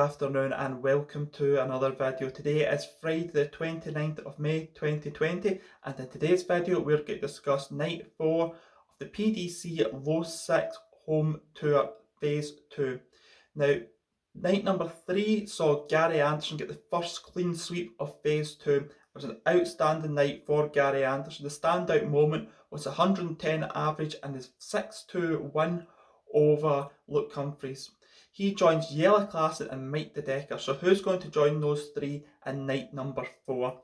afternoon and welcome to another video. Today is Friday the 29th of May 2020 and in today's video we're going to discuss night 4 of the PDC Low6 home tour phase 2. Now night number 3 saw Gary Anderson get the first clean sweep of phase 2. It was an outstanding night for Gary Anderson. The standout moment was 110 average and his 6-2 win over Luke Humphries. He joins Jelle Klaassen and Mike De Decker. So who's going to join those three in night number 4?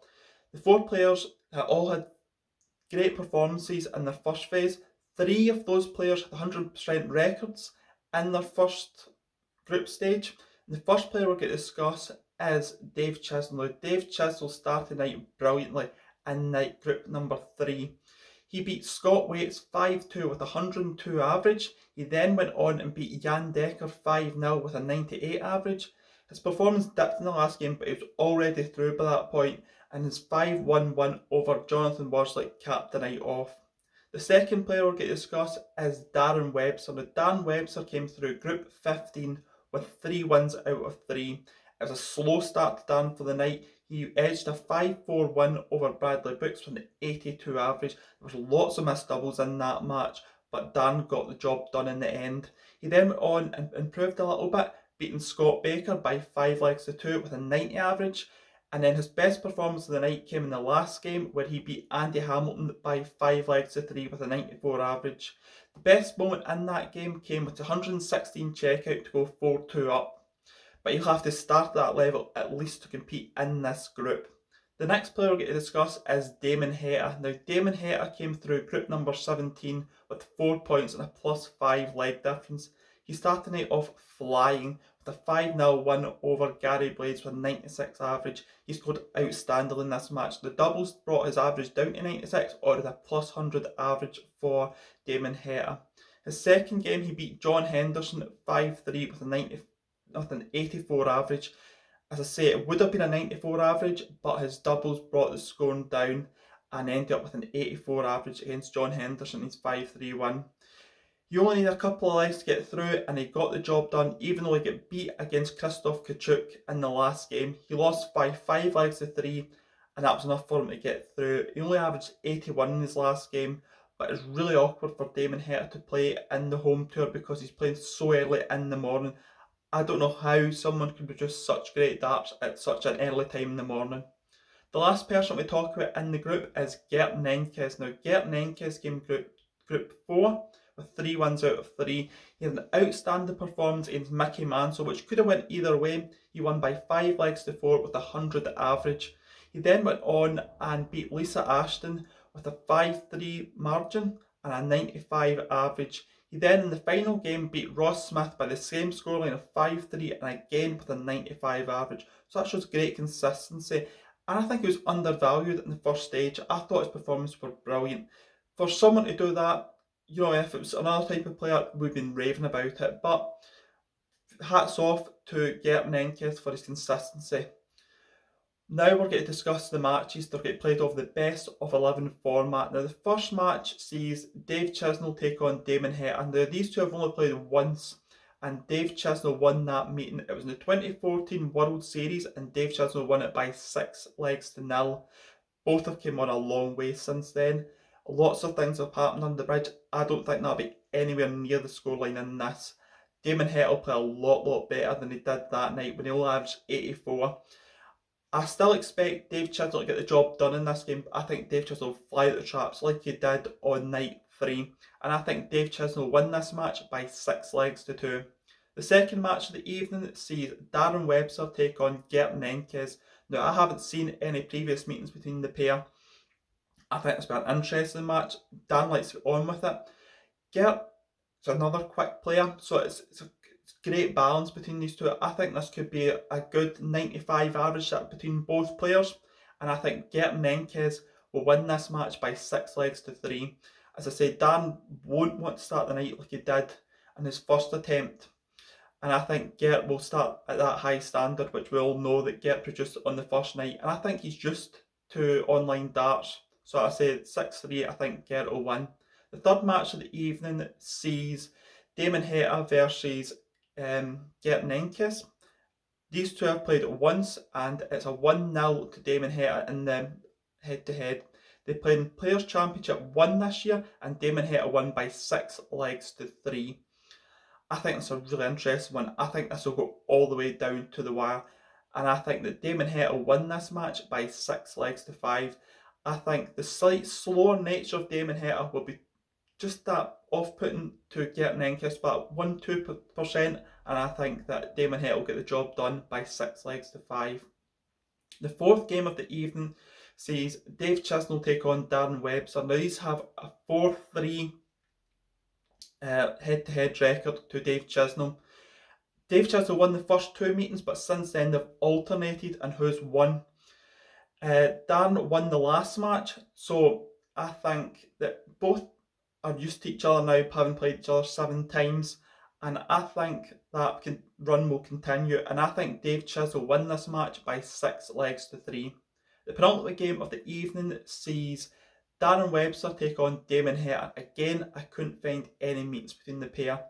The 4 players all had great performances in their first phase. 3 of those players had 100% records in their first group stage. The first player we're going to discuss is Dave Chisnall. Dave Chisnall started the night brilliantly in night group number 3. He beat Scott Waits 5-2 with 102 average. He then went on and beat Jan Dekker 5-0 with a 98 average. His performance dipped in the last game, but he was already through by that point, and his 5-1 win over Jonathan Worsley capped the night off. The second player we're going to discuss is Darren Webster. Now, Darren Webster came through Group 15 with 3 wins out of 3. It was a slow start to Darren for the night. He edged a 5-4 win over Bradley Brooks with an 82 average. There was lots of missed doubles in that match, but Dan got the job done in the end. He then went on and improved a little bit, beating Scott Baker by 5 legs to 2 with a 90 average. And then his best performance of the night came in the last game, where he beat Andy Hamilton by 5 legs to 3 with a 94 average. The best moment in that game came with 116 checkout to go 4-2 up. But you'll have to start at that level at least to compete in this group. The next player we're going to discuss is Damon Heta. Now, Damon Heta came through group number 17 with 4 points and a +5 leg difference. He started the night off flying with a 5-0 win over Gary Blades with a 96 average. He scored outstanding in this match. The doubles brought his average down to 96, or a +100 average for Damon Heta. His second game, he beat John Henderson at 5-3 with an 84 average. As I say, it would have been a 94 average, but his doubles brought the scoring down and ended up with an 84 average against John Henderson. He's 5-3 win. He only needed a couple of legs to get through, and he got the job done, even though he got beat against Krzysztof Kachuk in the last game. He lost by 5 legs to 3, and that was enough for him to get through. He only averaged 81 in his last game, but it's really awkward for Damon Heta to play in the home tour because he's playing so early in the morning. I don't know how someone can produce such great darts at such an early time in the morning. The last person we talk about in the group is Geert Nenjtes. Now, Geert Nenjtes came group 4 with 3 wins out of 3. He had an outstanding performance against Mickey Mansell, which could have went either way. He won by 5 legs to 4 with a 100 average. He then went on and beat Lisa Ashton with a 5-3 margin and a 95 average. He then in the final game beat Ross Smith by the same scoreline of 5-3 and again with a 95 average. So that shows great consistency, and I think he was undervalued in the first stage. I thought his performance was brilliant. For someone to do that, you know, if it was another type of player, we've been raving about it. But hats off to Geert Nenjtes for his consistency. Now we're going to discuss the matches. They're getting played over the best of 11 format. Now the first match sees Dave Chisnall take on Damon Heta. Now these two have only played once, and Dave Chisnall won that meeting. It was in the 2014 World Series, and Dave Chisnall won it by 6 legs to 0. Both have come on a long way since then. Lots of things have happened under the bridge. I don't think that'll be anywhere near the scoreline in this. Damon Heta will play a lot better than he did that night when he only averaged 84. I still expect Dave Chisnall to get the job done in this game, but I think Dave Chisnall will fly at the traps like he did on night 3. And I think Dave Chisnall will win this match by 6 legs to 2. The second match of the evening sees Darren Webster take on Geert Nenjtes. Now, I haven't seen any previous meetings between the pair. I think it's been an interesting match. Dan likes to get on with it. Geert is another quick player, so it's a great balance between these two. I think this could be a good 95 average between both players, and I think Geert Nenjtes will win this match by 6 legs to 3. As I said, Dan won't want to start the night like he did in his first attempt, and I think Geert will start at that high standard, which we all know that Geert produced on the first night, and I think he's used to online darts. So I say 6-3, I think Geert will win. The third match of the evening sees Damon Heta versus Geert Nenjtes. These two have played once and it's a 1-0 to Damon Heta in the head-to-head. They played in Players' Championship 1 this year and Damon Heta won by 6 legs to 3. I think it's a really interesting one. I think this will go all the way down to the wire. And I think that Damon Heta will win this match by 6 legs to 5. I think the slight slower nature of Damon Heta will be just that off-putting to Geert Nenjtes, about 1-2%, and I think that Damon Heta will get the job done by 6 legs to 5. The fourth game of the evening sees Dave Chisnall take on Darren Webster. Now these have a 4-3 head-to-head record to Dave Chisnall. Dave Chisnall won the first 2 meetings, but since then they've alternated and who's won. Darren won the last match, so I think that both are used to each other now, having played each other 7 times, and I think that run will continue, and I think Dave Chisnall will win this match by 6 legs to 3. The penultimate game of the evening sees Darren Webster take on Damon Heta. Again, I couldn't find any meetings between the pair.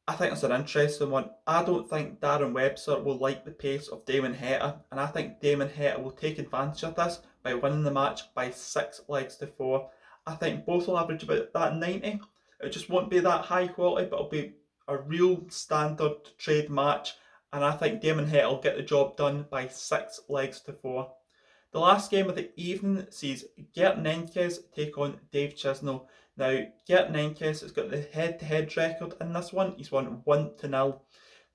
I think it's an interesting one. I don't think Darren Webster will like the pace of Damon Heta, and I think Damon Heta will take advantage of this by winning the match by 6 legs to 4. I think both will average about that 90. It just won't be that high quality, but it'll be a real standard trade match, and I think Damon Heta will get the job done by 6 legs to 4. The last game of the evening sees Geert Nenjtes take on Dave Chisnall. Now, Geert Nenjtes has got the head-to-head record in this one. He's won 1-0.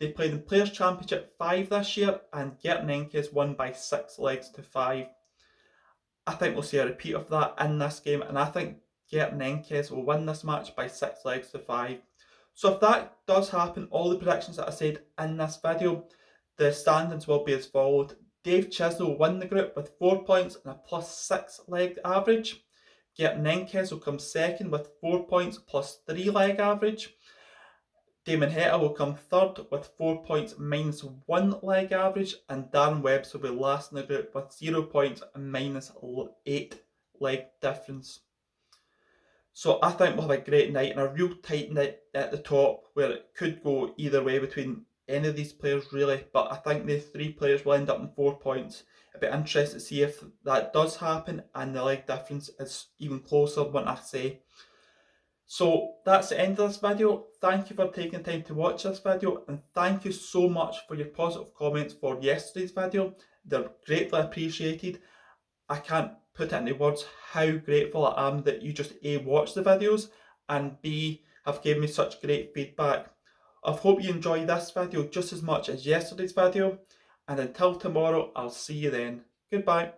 They played in Players' Championship 5 this year, and Geert Nenjtes won by 6 legs to 5. I think we'll see a repeat of that in this game, and I think Geert Nenjtes will win this match by 6 legs to 5. So if that does happen, all the predictions that I said in this video, the standings will be as followed. Dave Chisnall will win the group with 4 points and a +6 leg average. Geert Nenjtes will come second with 4 points +3 leg average. Damon Heta will come third with 4 points -1 leg average, and Darren Webster will be last in the group with 0 points and -8 leg difference. So I think we'll have a great night and a real tight night at the top where it could go either way between any of these players really, but I think the 3 players will end up in 4 points. It'd be interesting to see if that does happen and the leg difference is even closer than I say. So that's the end of this video. Thank you for taking time to watch this video, and thank you so much for your positive comments for yesterday's video. They're greatly appreciated. I can't put it into words how grateful I am that you just A, watch the videos, and B, have given me such great feedback. I hope you enjoy this video just as much as yesterday's video, and until tomorrow, I'll see you then. Goodbye.